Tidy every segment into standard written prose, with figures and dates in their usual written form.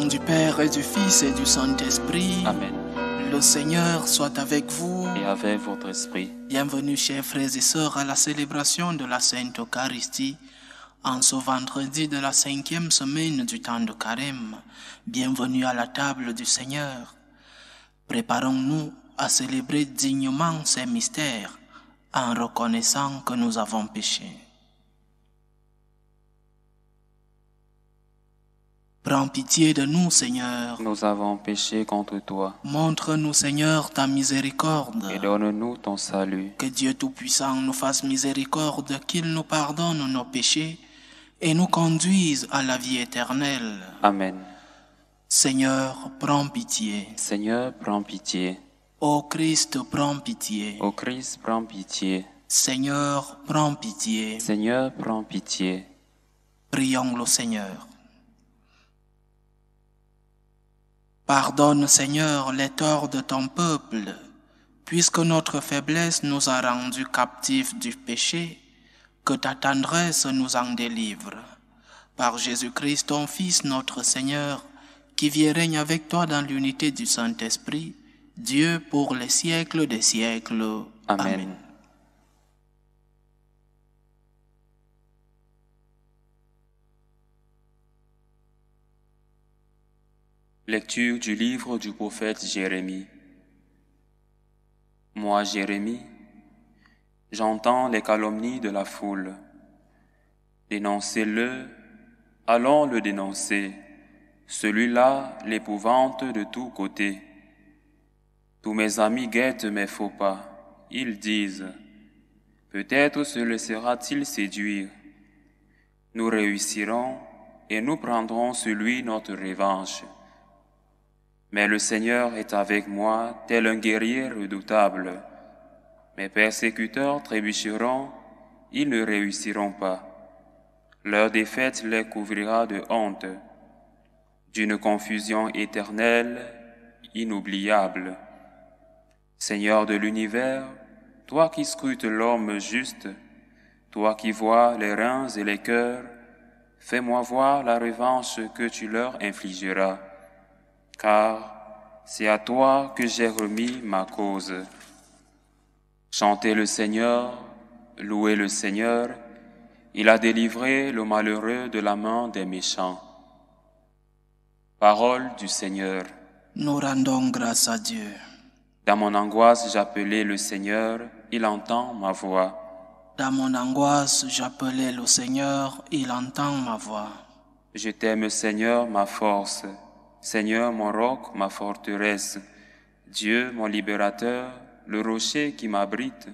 nom du Père et du Fils et du Saint-Esprit. Amen. Le Seigneur soit avec vous. Et avec votre esprit. Bienvenue, chers frères et sœurs, à la célébration de la Sainte Eucharistie, en ce vendredi de la 5e semaine du temps de Carême. Bienvenue à la table du Seigneur. Préparons-nous à célébrer dignement ces mystères, en reconnaissant que nous avons péché. Prends pitié de nous, Seigneur. Nous avons péché contre toi. Montre-nous, Seigneur, ta miséricorde. Et donne-nous ton salut. Que Dieu Tout-Puissant nous fasse miséricorde, qu'il nous pardonne nos péchés et nous conduise à la vie éternelle. Amen. Seigneur, prends pitié. Seigneur, prends pitié. Ô Christ, prends pitié. Ô Christ, prends pitié. Seigneur, prends pitié. Seigneur, prends pitié. Prions le Seigneur. Pardonne, Seigneur, les torts de ton peuple, puisque notre faiblesse nous a rendus captifs du péché, que ta tendresse nous en délivre. Par Jésus-Christ, ton Fils, notre Seigneur, qui vit et règne avec toi dans l'unité du Saint-Esprit, Dieu pour les siècles des siècles. Amen. Amen. Lecture du livre du prophète Jérémie. Moi, Jérémie, j'entends les calomnies de la foule. Dénoncez-le, allons le dénoncer. Celui-là l'épouvante de tous côtés. Tous mes amis guettent mes faux pas. Ils disent, peut-être se laissera-t-il séduire. Nous réussirons et nous prendrons sur lui notre revanche. Mais le Seigneur est avec moi, tel un guerrier redoutable. Mes persécuteurs trébucheront, ils ne réussiront pas. Leur défaite les couvrira de honte, d'une confusion éternelle, inoubliable. Seigneur de l'univers, toi qui scrutes l'homme juste, toi qui vois les reins et les cœurs, fais-moi voir la revanche que tu leur infligeras. Car c'est à toi que j'ai remis ma cause. Chantez le Seigneur, louez le Seigneur, il a délivré le malheureux de la main des méchants. Parole du Seigneur. Nous rendons grâce à Dieu. Dans mon angoisse, j'appelais le Seigneur, il entend ma voix. Dans mon angoisse, j'appelais le Seigneur, il entend ma voix. Je t'aime, Seigneur, ma force. Seigneur, mon roc, ma forteresse, Dieu, mon libérateur, le rocher qui m'abrite,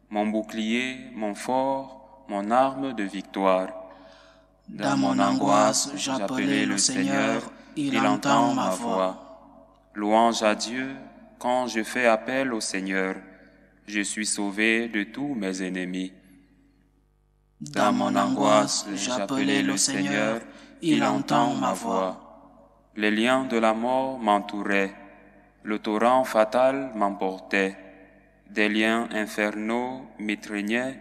mon bouclier, mon fort, mon arme de victoire. Dans mon angoisse, j'appelais le Seigneur, il entend ma voix. Louange à Dieu, quand je fais appel au Seigneur, je suis sauvé de tous mes ennemis. Dans mon angoisse, j'appelais le Seigneur, il entend ma voix. Les liens de la mort m'entouraient, le torrent fatal m'emportait, des liens infernaux m'étreignaient,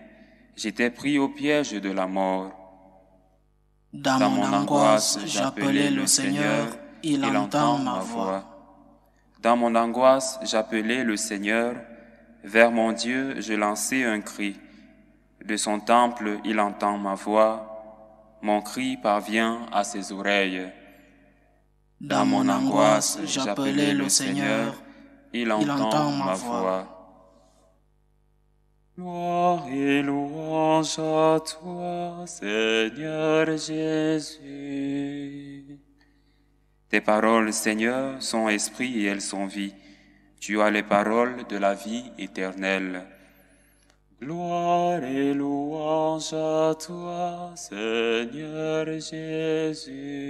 j'étais pris au piège de la mort. Dans mon angoisse, j'appelais le Seigneur, il entend ma voix. Dans mon angoisse, j'appelais le Seigneur, vers mon Dieu je lançai un cri. De son temple, il entend ma voix, mon cri parvient à ses oreilles. Dans mon angoisse, j'appelais le Seigneur, il entend ma voix. Gloire et louange à toi, Seigneur Jésus. Tes paroles, Seigneur, sont esprit et elles sont vie. Tu as les paroles de la vie éternelle. Gloire et louange à toi, Seigneur Jésus.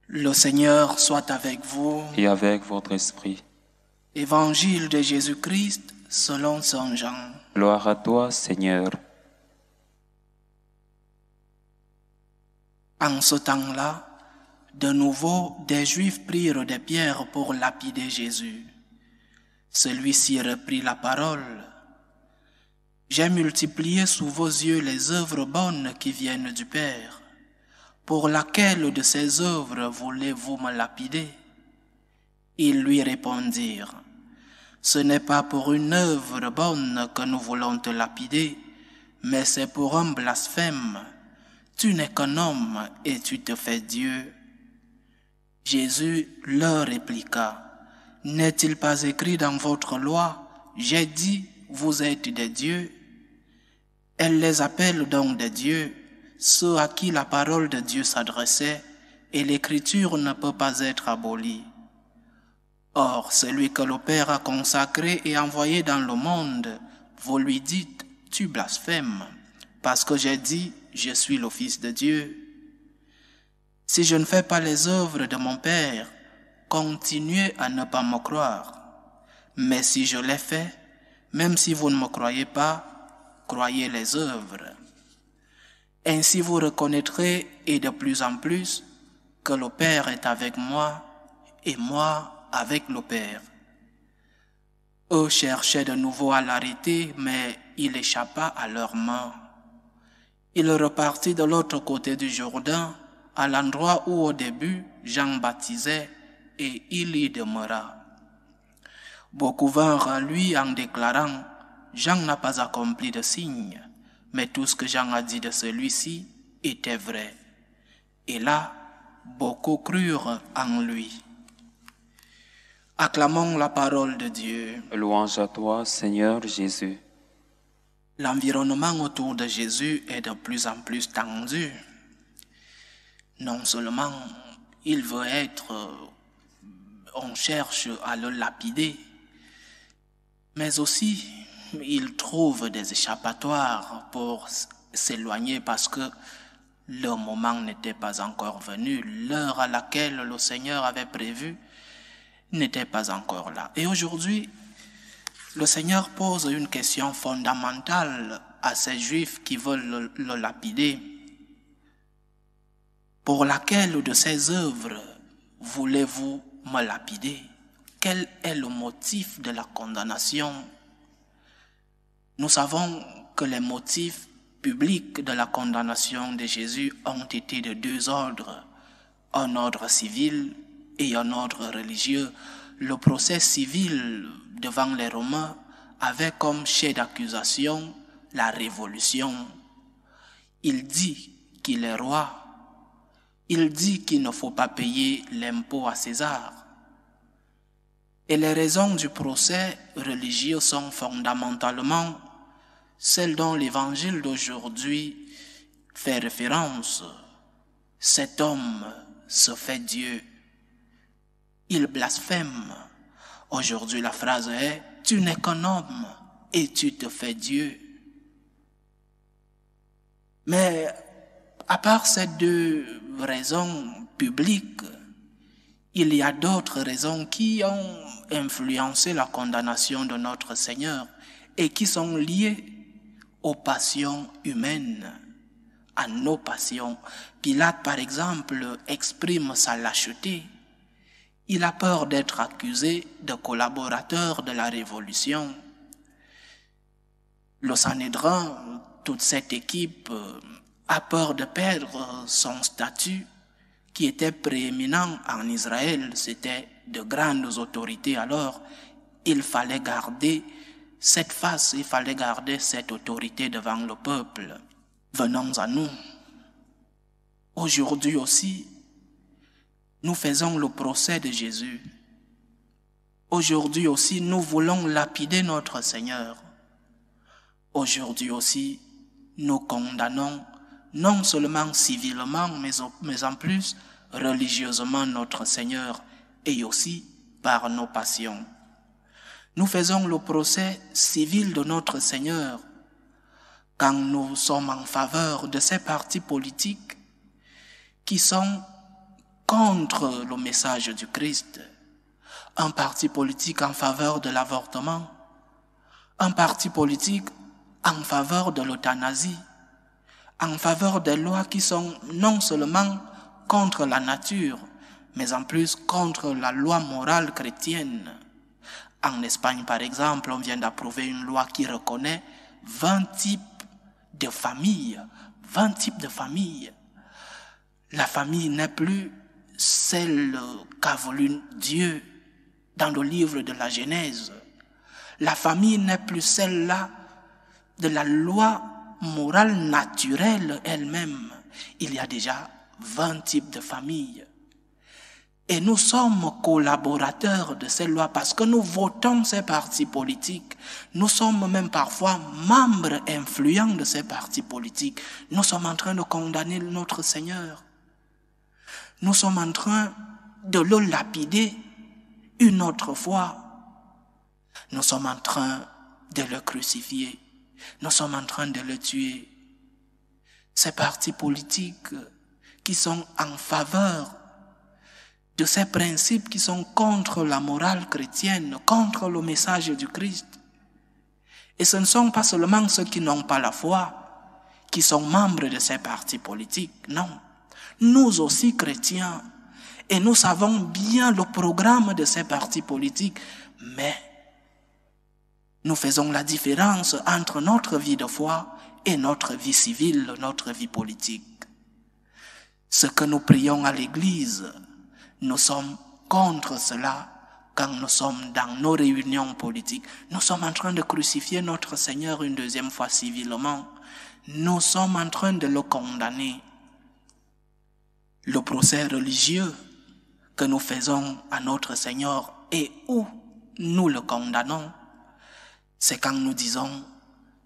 Le Seigneur soit avec vous. Et avec votre esprit. Évangile de Jésus-Christ selon Saint Jean. Gloire à toi, Seigneur. En ce temps-là, de nouveau, des Juifs prirent des pierres pour lapider Jésus. Celui-ci reprit la parole. J'ai multiplié sous vos yeux les œuvres bonnes qui viennent du Père. Pour laquelle de ces œuvres voulez-vous me lapider? Ils lui répondirent, ce n'est pas pour une œuvre bonne que nous voulons te lapider, mais c'est pour un blasphème. Tu n'es qu'un homme et tu te fais Dieu. Jésus leur répliqua, n'est-il pas écrit dans votre loi, j'ai dit, vous êtes des dieux? Elle les appelle donc des dieux, ceux à qui la parole de Dieu s'adressait, et l'écriture ne peut pas être abolie. Or, celui que le Père a consacré et envoyé dans le monde, vous lui dites, tu blasphèmes, parce que j'ai dit, je suis le Fils de Dieu. Si je ne fais pas les œuvres de mon Père, continuez à ne pas me croire. Mais si je les fais, même si vous ne me croyez pas, croyez les œuvres. Ainsi vous reconnaîtrez, et de plus en plus, que le Père est avec moi, et moi avec le Père. Eux cherchaient de nouveau à l'arrêter, mais il échappa à leurs mains. Il repartit de l'autre côté du Jourdain, à l'endroit où au début Jean baptisait, et il y demeura. Beaucoup vinrent à lui en déclarant, Jean n'a pas accompli de signe, mais tout ce que Jean a dit de celui-ci était vrai. Et là, beaucoup crurent en lui. Acclamons la parole de Dieu. Louange à toi, Seigneur Jésus. L'environnement autour de Jésus est de plus en plus tendu. Non seulement il veut on cherche à le lapider, mais aussi il trouve des échappatoires pour s'éloigner parce que le moment n'était pas encore venu, l'heure à laquelle le Seigneur avait prévu n'était pas encore là. Et aujourd'hui, le Seigneur pose une question fondamentale à ces Juifs qui veulent le lapider. Pour laquelle de ces œuvres voulez-vous me lapider? Quel est le motif de la condamnation? Nous savons que les motifs publics de la condamnation de Jésus ont été de deux ordres, un ordre civil et un ordre religieux. Le procès civil devant les Romains avait comme chef d'accusation la révolution. Il dit qu'il est roi. Il dit qu'il ne faut pas payer l'impôt à César. Et les raisons du procès religieux sont fondamentalement celles dont l'évangile d'aujourd'hui fait référence. Cet homme se fait Dieu. Il blasphème. Aujourd'hui, la phrase est « Tu n'es qu'un homme et tu te fais Dieu ». Mais à part ces deux raisons publiques, il y a d'autres raisons qui ont influencé la condamnation de notre Seigneur et qui sont liées aux passions humaines, à nos passions. Pilate, par exemple, exprime sa lâcheté. Il a peur d'être accusé de collaborateur de la révolution. Le Sanhédrin, toute cette équipe, a peur de perdre son statut qui était prééminent en Israël. C'était de grandes autorités. Alors, il fallait garder cette face, il fallait garder cette autorité devant le peuple. Venons à nous. Aujourd'hui aussi, nous faisons le procès de Jésus. Aujourd'hui aussi, nous voulons lapider notre Seigneur. Aujourd'hui aussi, nous condamnons non seulement civilement, mais en plus religieusement notre Seigneur et aussi par nos passions. Nous faisons le procès civil de notre Seigneur quand nous sommes en faveur de ces partis politiques qui sont contre le message du Christ. Un parti politique en faveur de l'avortement, un parti politique en faveur de l'euthanasie, en faveur des lois qui sont non seulement contre la nature, mais en plus contre la loi morale chrétienne. En Espagne, par exemple, on vient d'approuver une loi qui reconnaît 20 types de familles. 20 types de familles. La famille n'est plus celle qu'a voulu Dieu dans le livre de la Genèse. La famille n'est plus celle-là de la loi morale naturelle elle-même. Il y a déjà 20 types de familles. Et nous sommes collaborateurs de ces lois parce que nous votons ces partis politiques. Nous sommes même parfois membres influents de ces partis politiques. Nous sommes en train de condamner notre Seigneur. Nous sommes en train de le lapider une autre fois. Nous sommes en train de le crucifier. Nous sommes en train de le tuer. Ces partis politiques qui sont en faveur de ces principes qui sont contre la morale chrétienne, contre le message du Christ. Et ce ne sont pas seulement ceux qui n'ont pas la foi, qui sont membres de ces partis politiques, non. Nous aussi chrétiens, et nous savons bien le programme de ces partis politiques, mais nous faisons la différence entre notre vie de foi et notre vie civile, notre vie politique. Ce que nous prions à l'église, nous sommes contre cela quand nous sommes dans nos réunions politiques. Nous sommes en train de crucifier notre Seigneur une deuxième fois civilement. Nous sommes en train de le condamner. Le procès religieux que nous faisons à notre Seigneur et où nous le condamnons, c'est quand nous disons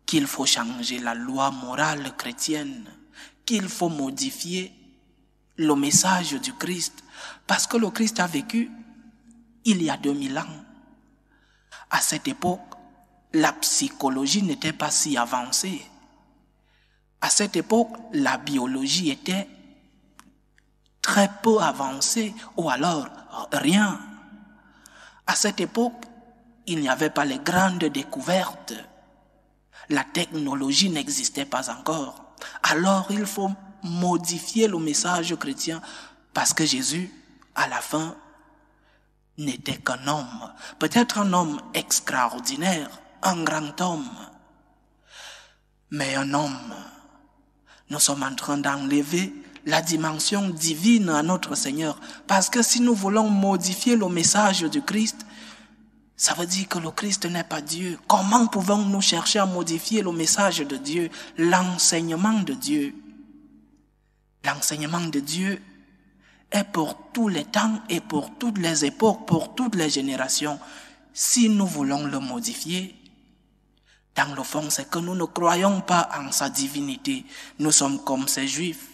qu'il faut changer la loi morale chrétienne, qu'il faut modifier le message du Christ, parce que le Christ a vécu il y a 2000 ans. À cette époque, la psychologie n'était pas si avancée. À cette époque, la biologie était très peu avancée, ou alors rien. À cette époque, il n'y avait pas les grandes découvertes. La technologie n'existait pas encore. Alors il faut modifier le message chrétien parce que Jésus, à la fin, n'était qu'un homme. Peut-être un homme extraordinaire, un grand homme. Mais un homme. Nous sommes en train d'enlever la dimension divine à notre Seigneur. Parce que si nous voulons modifier le message du Christ, ça veut dire que le Christ n'est pas Dieu. Comment pouvons-nous chercher à modifier le message de Dieu, l'enseignement de Dieu? L'enseignement de Dieu est pour tous les temps et pour toutes les époques, pour toutes les générations. Si nous voulons le modifier, dans le fond, c'est que nous ne croyons pas en sa divinité. Nous sommes comme ces Juifs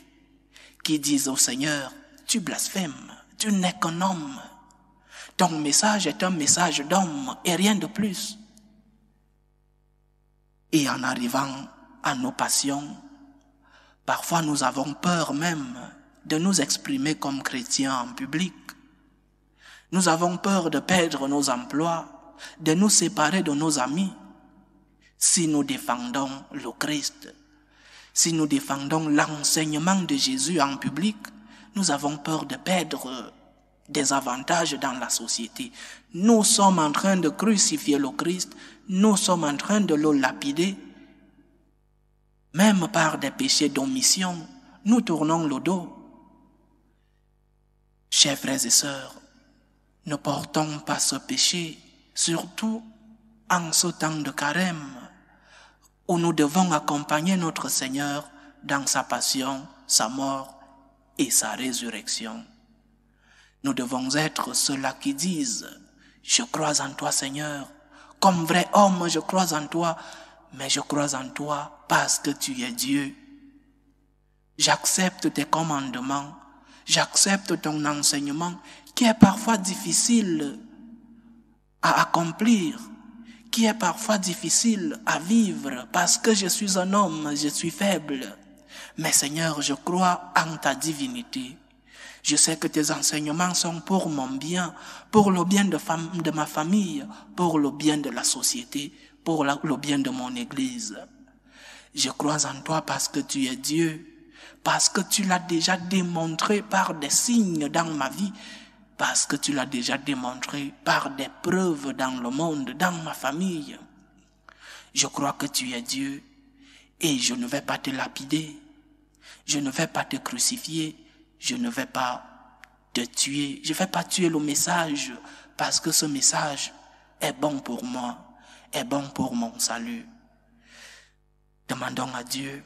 qui disent au Seigneur, tu blasphèmes, tu n'es qu'un homme. Ton message est un message d'homme et rien de plus. Et en arrivant à nos passions, parfois nous avons peur même de nous exprimer comme chrétiens en public. Nous avons peur de perdre nos emplois, de nous séparer de nos amis. Si nous défendons le Christ, si nous défendons l'enseignement de Jésus en public, nous avons peur de perdre des avantages dans la société. Nous sommes en train de crucifier le Christ, nous sommes en train de le lapider, même par des péchés d'omission, nous tournons le dos. Chers frères et sœurs, ne portons pas ce péché, surtout en ce temps de carême, où nous devons accompagner notre Seigneur dans sa passion, sa mort et sa résurrection. Nous devons être ceux-là qui disent « Je crois en toi, Seigneur. Comme vrai homme, je crois en toi, mais je crois en toi parce que tu es Dieu. J'accepte tes commandements, j'accepte ton enseignement qui est parfois difficile à accomplir, qui est parfois difficile à vivre parce que je suis un homme, je suis faible. Mais Seigneur, je crois en ta divinité. Je sais que tes enseignements sont pour mon bien, pour le bien de ma famille, pour le bien de la société, pour le bien de mon Église. Je crois en toi parce que tu es Dieu, parce que tu l'as déjà démontré par des signes dans ma vie, parce que tu l'as déjà démontré par des preuves dans le monde, dans ma famille. Je crois que tu es Dieu et je ne vais pas te lapider. Je ne vais pas te crucifier. Je ne vais pas te tuer. Je ne vais pas tuer le message parce que ce message est bon pour moi, est bon pour mon salut. Demandons à Dieu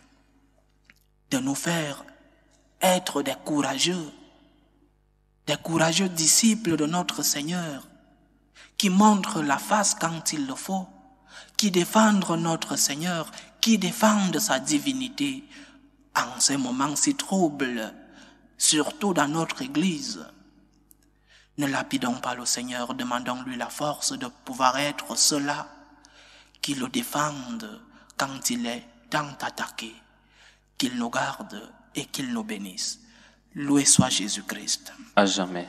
de nous faire être des courageux disciples de notre Seigneur, qui montrent la face quand il le faut, qui défendent notre Seigneur, qui défendent sa divinité en ces moments si troubles, surtout dans notre Église. Ne lapidons pas le Seigneur, demandons-lui la force de pouvoir être ceux-là qui le défendent quand il est tant attaqué, qu'il nous garde et qu'il nous bénisse. Loué soit Jésus-Christ. À jamais.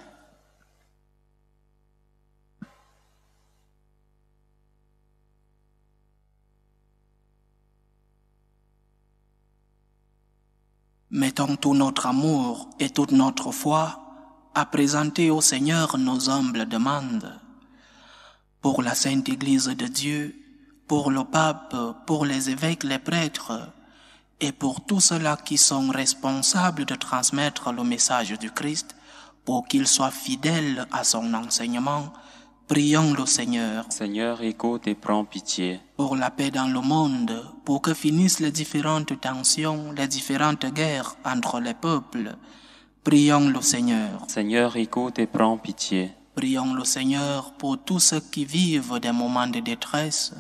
Mettons tout notre amour et toute notre foi à présenter au Seigneur nos humbles demandes. Pour la Sainte Église de Dieu, pour le pape, pour les évêques, les prêtres, et pour tous ceux-là qui sont responsables de transmettre le message du Christ, pour qu'ils soient fidèles à son enseignement, prions le Seigneur. Seigneur, écoute et prends pitié. Pour la paix dans le monde, pour que finissent les différentes tensions, les différentes guerres entre les peuples, prions le Seigneur. Seigneur, écoute et prends pitié. Prions le Seigneur pour tous ceux qui vivent des moments de détresse,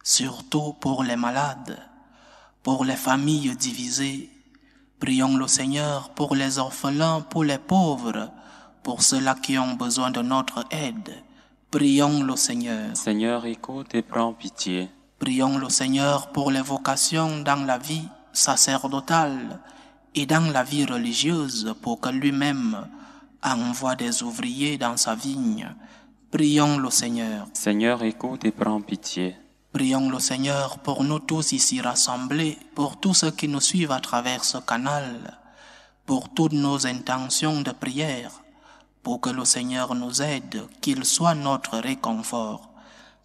surtout pour les malades, pour les familles divisées. Prions le Seigneur pour les orphelins, pour les pauvres, pour ceux-là qui ont besoin de notre aide. Prions le Seigneur. Seigneur, écoute et prends pitié. Prions le Seigneur pour les vocations dans la vie sacerdotale et dans la vie religieuse, pour que lui-même envoie des ouvriers dans sa vigne. Prions le Seigneur. Seigneur, écoute et prends pitié. Prions le Seigneur pour nous tous ici rassemblés, pour tous ceux qui nous suivent à travers ce canal, pour toutes nos intentions de prière, pour que le Seigneur nous aide, qu'il soit notre réconfort.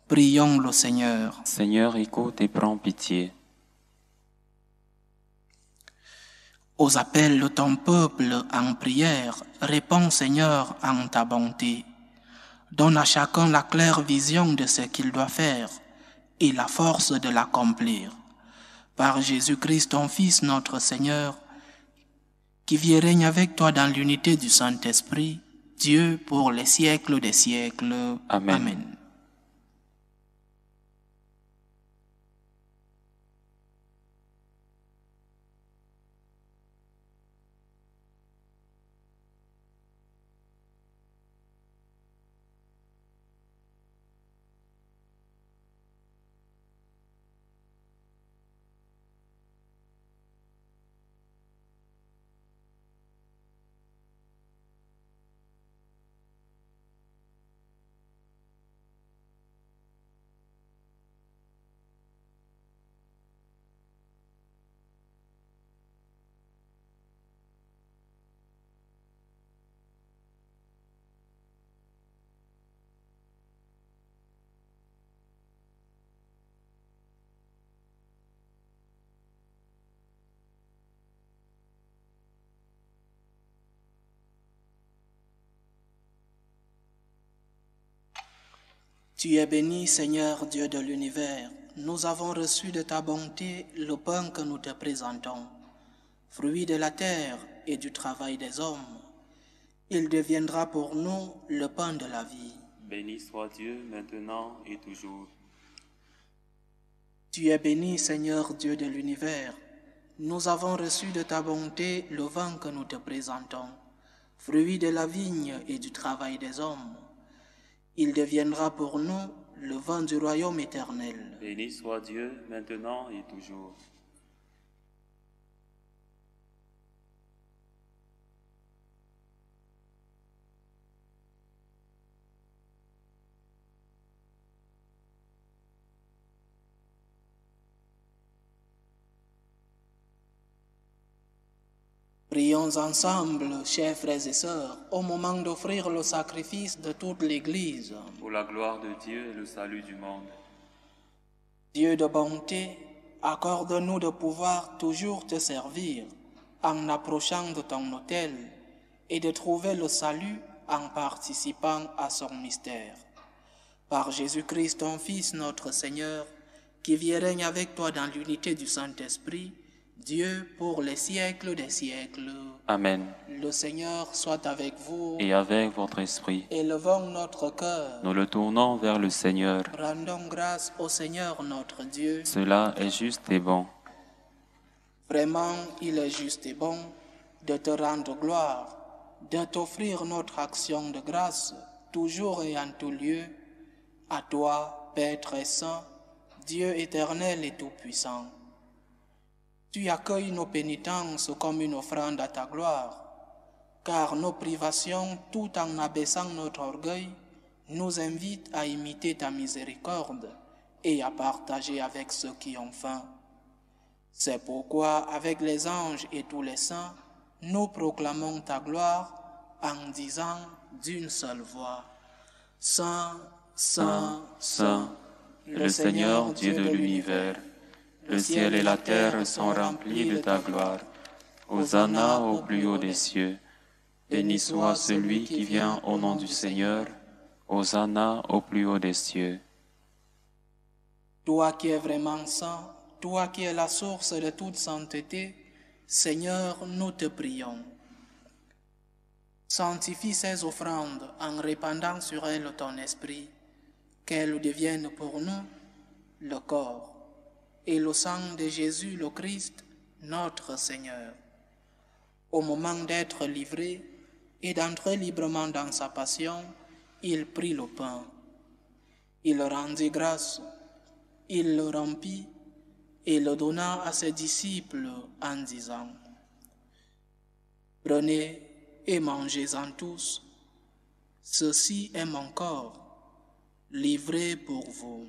Prions le Seigneur. Seigneur, écoute et prends pitié. Aux appels de ton peuple en prière, réponds Seigneur en ta bonté. Donne à chacun la claire vision de ce qu'il doit faire et la force de l'accomplir. Par Jésus-Christ, ton Fils, notre Seigneur, qui vit et règne avec toi dans l'unité du Saint-Esprit, Dieu pour les siècles des siècles. Amen. Amen. Tu es béni, Seigneur Dieu de l'univers. Nous avons reçu de ta bonté le pain que nous te présentons, fruit de la terre et du travail des hommes. Il deviendra pour nous le pain de la vie. Béni soit Dieu maintenant et toujours. Tu es béni, Seigneur Dieu de l'univers. Nous avons reçu de ta bonté le vin que nous te présentons, fruit de la vigne et du travail des hommes. Il deviendra pour nous le vin du royaume éternel. Béni soit Dieu maintenant et toujours. Prions ensemble, chers frères et sœurs, au moment d'offrir le sacrifice de toute l'Église. Pour la gloire de Dieu et le salut du monde. Dieu de bonté, accorde-nous de pouvoir toujours te servir en approchant de ton autel et de trouver le salut en participant à son mystère. Par Jésus-Christ, ton Fils, notre Seigneur, qui vit et règne avec toi dans l'unité du Saint-Esprit, Dieu pour les siècles des siècles. Amen. Le Seigneur soit avec vous. Et avec votre esprit, Élevons notre cœur. nous le tournons vers le Seigneur. Rendons grâce au Seigneur notre Dieu. Cela est juste et bon. Vraiment, il est juste et bon de te rendre gloire, de t'offrir notre action de grâce, toujours et en tout lieu, à toi, Père très saint, Dieu éternel et tout-puissant. Tu accueilles nos pénitences comme une offrande à ta gloire, car nos privations, tout en abaissant notre orgueil, nous invitent à imiter ta miséricorde et à partager avec ceux qui ont faim. C'est pourquoi, avec les anges et tous les saints, nous proclamons ta gloire en disant d'une seule voix, Saint, Saint, Saint, le Seigneur Dieu de l'univers. Le ciel et la terre sont remplis de ta gloire. Hosanna au plus haut des cieux. Béni soit celui qui vient au nom du Seigneur. Hosanna au plus haut des cieux. Toi qui es vraiment saint, toi qui es la source de toute sainteté, Seigneur, nous te prions. Sanctifie ces offrandes en répandant sur elles ton esprit, qu'elles deviennent pour nous le corps et le sang de Jésus le Christ, notre Seigneur. Au moment d'être livré et d'entrer librement dans sa passion, il prit le pain. Il rendit grâce, il le rompit et le donna à ses disciples en disant, « Prenez et mangez-en tous, ceci est mon corps, livré pour vous. »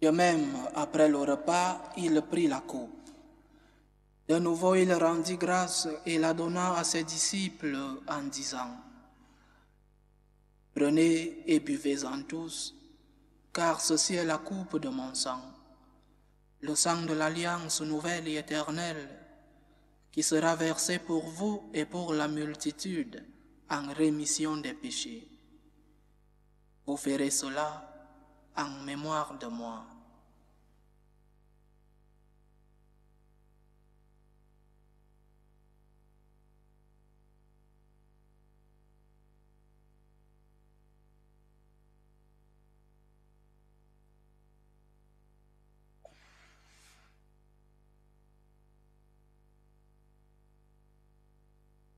De même, après le repas, il prit la coupe. De nouveau, il rendit grâce et la donna à ses disciples en disant, « Prenez et buvez-en tous, car ceci est la coupe de mon sang, le sang de l'alliance nouvelle et éternelle, qui sera versé pour vous et pour la multitude en rémission des péchés. Vous ferez cela en mémoire de moi. »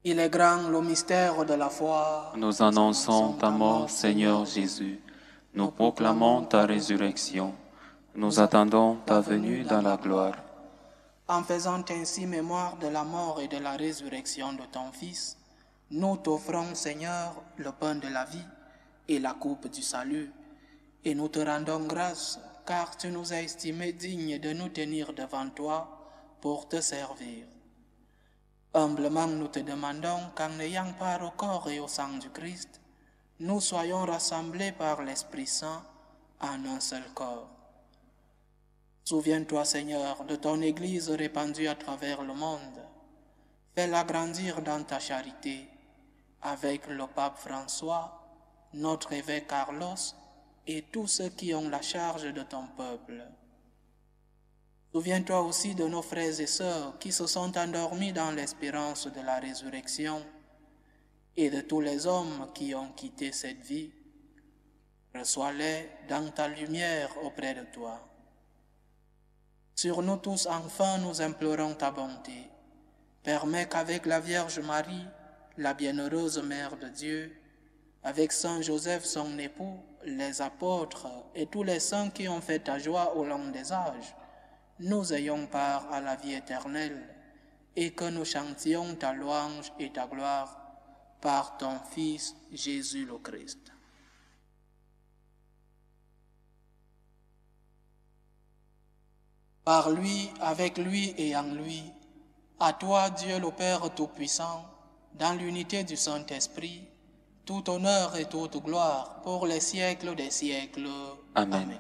Il est grand le mystère de la foi. Nous annonçons ta mort, Seigneur Jésus. Nous proclamons ta résurrection. Nous attendons ta venue dans la gloire. En faisant ainsi mémoire de la mort et de la résurrection de ton Fils, nous t'offrons, Seigneur, le pain de la vie et la coupe du salut, et nous te rendons grâce, car tu nous as estimés dignes de nous tenir devant toi pour te servir. Humblement, nous te demandons qu'en ayant part au corps et au sang du Christ, nous soyons rassemblés par l'Esprit Saint en un seul corps. Souviens-toi, Seigneur, de ton Église répandue à travers le monde. Fais-la grandir dans ta charité, avec le pape François, notre évêque Carlos et tous ceux qui ont la charge de ton peuple. Souviens-toi aussi de nos frères et sœurs qui se sont endormis dans l'espérance de la résurrection et de tous les hommes qui ont quitté cette vie. Reçois-les dans ta lumière auprès de toi. Sur nous tous, enfin, nous implorons ta bonté. Permets qu'avec la Vierge Marie, la bienheureuse Mère de Dieu, avec Saint Joseph, son époux, les apôtres et tous les saints qui ont fait ta joie au long des âges, nous ayons part à la vie éternelle et que nous chantions ta louange et ta gloire par ton Fils Jésus le Christ. Par lui, avec lui et en lui, à toi Dieu le Père Tout-Puissant, dans l'unité du Saint-Esprit, tout honneur et toute gloire pour les siècles des siècles. Amen.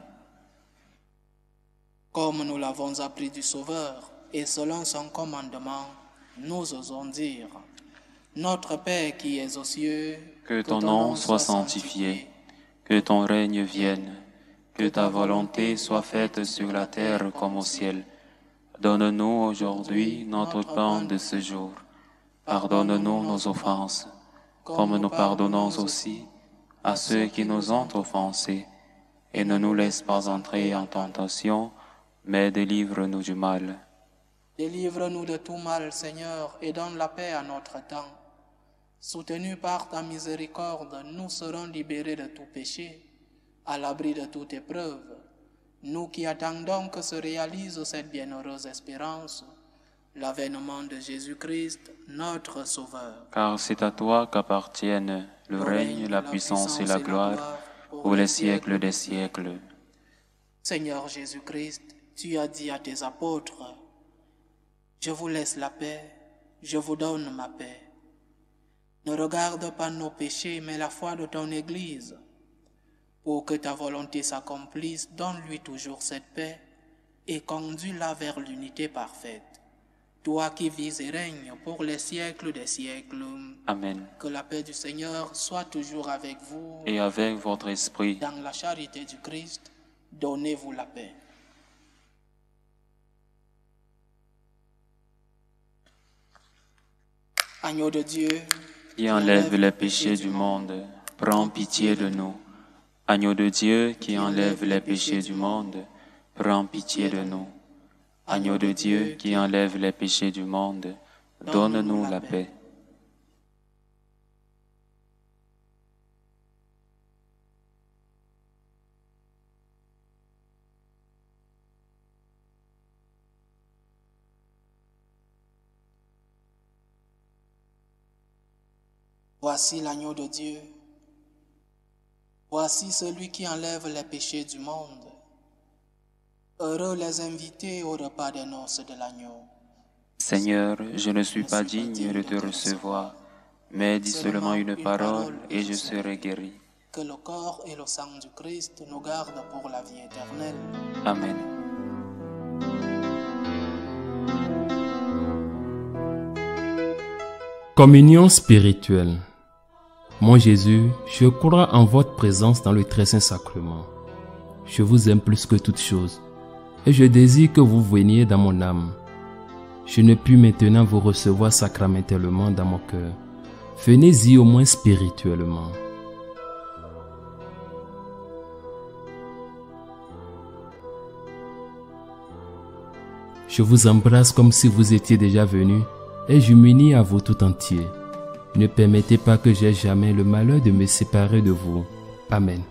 Comme nous l'avons appris du Sauveur, et selon son commandement, nous osons dire: Notre Père qui es aux cieux, que ton nom soit sanctifié, que ton règne vienne, que ta volonté soit faite sur la terre comme au ciel. Donne-nous aujourd'hui notre pain de ce jour. Pardonne-nous nos offenses, comme nous pardonnons aussi à ceux qui nous ont offensés. Et ne nous laisse pas entrer en tentation, mais délivre-nous du mal. Délivre-nous de tout mal, Seigneur, et donne la paix à notre temps. Soutenus par ta miséricorde, nous serons libérés de tout péché, à l'abri de toute épreuve, nous qui attendons que se réalise cette bienheureuse espérance, l'avènement de Jésus-Christ, notre Sauveur. Car c'est à toi qu'appartiennent le règne, la puissance et la gloire, pour les siècles des siècles. Seigneur Jésus-Christ, tu as dit à tes apôtres: Je vous laisse la paix, je vous donne ma paix. Ne regarde pas nos péchés, mais la foi de ton Église. Pour que ta volonté s'accomplisse, donne-lui toujours cette paix et conduis-la vers l'unité parfaite. Toi qui vis et règnes pour les siècles des siècles. Amen. Que la paix du Seigneur soit toujours avec vous. Et avec votre esprit. Dans la charité du Christ, donnez-vous la paix. Agneau de Dieu, qui enlève les péchés du monde, prends pitié de nous. Agneau de Dieu qui enlève les péchés du monde, prends pitié de nous. Agneau de Dieu qui enlève les péchés du monde, donne-nous la paix. Voici l'agneau de Dieu. Voici celui qui enlève les péchés du monde. Heureux les invités au repas des noces de l'agneau. Seigneur, je ne suis pas digne de te recevoir, mais dis seulement une parole et je serai guéri. Que le corps et le sang du Christ nous gardent pour la vie éternelle. Amen. Communion spirituelle. Mon Jésus, je crois en votre présence dans le très saint sacrement. Je vous aime plus que toute chose, et je désire que vous veniez dans mon âme. Je ne puis maintenant vous recevoir sacramentellement dans mon cœur. Venez-y au moins spirituellement. Je vous embrasse comme si vous étiez déjà venu, et je m'unis à vous tout entier. Ne permettez pas que j'aie jamais le malheur de me séparer de vous. Amen.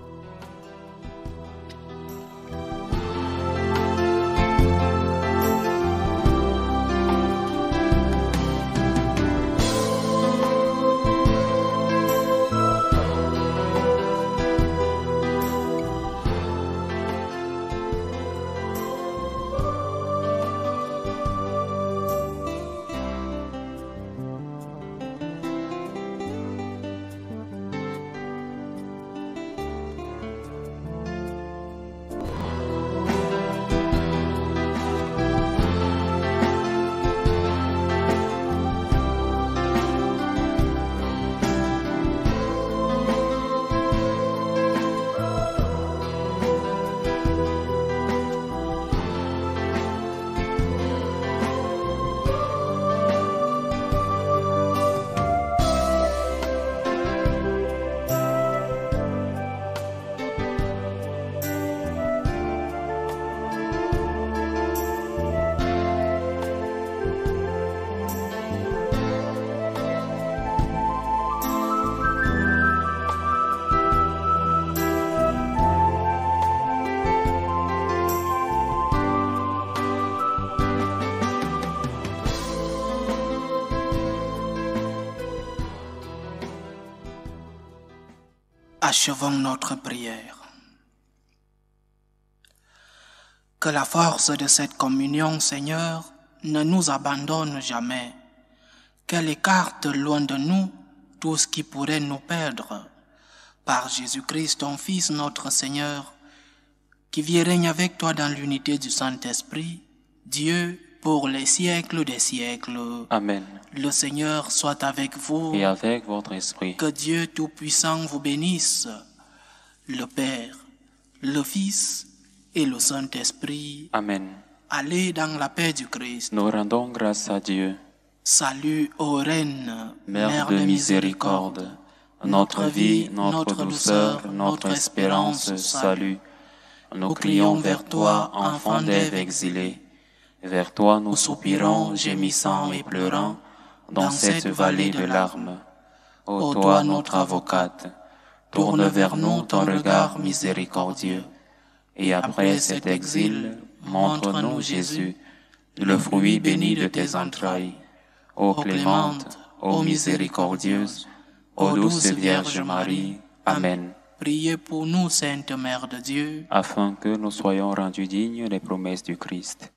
Achevons notre prière. Que la force de cette communion, Seigneur, ne nous abandonne jamais, qu'elle écarte loin de nous tout ce qui pourrait nous perdre. Par Jésus-Christ, ton Fils, notre Seigneur, qui vit et règne avec toi dans l'unité du Saint-Esprit, Dieu, pour les siècles des siècles. Amen. Le Seigneur soit avec vous. Et avec votre esprit. Que Dieu Tout-Puissant vous bénisse, le Père, le Fils et le Saint-Esprit. Amen. Allez dans la paix du Christ. Nous rendons grâce à Dieu. Salut ô Reine, Mère de miséricorde, notre vie, notre douceur, notre espérance, salut. Nous crions vers toi, enfant d'Ève exilée. Vers toi nous soupirons, gémissant et pleurant, dans cette vallée de larmes. Ô toi, notre avocate, tourne vers nous ton regard miséricordieux. Et après cet exil, montre-nous Jésus, le fruit béni de tes entrailles. Ô clémente, ô miséricordieuse, ô douce Vierge Marie. Amen. Priez pour nous, Sainte Mère de Dieu, Afin que nous soyons rendus dignes des promesses du Christ.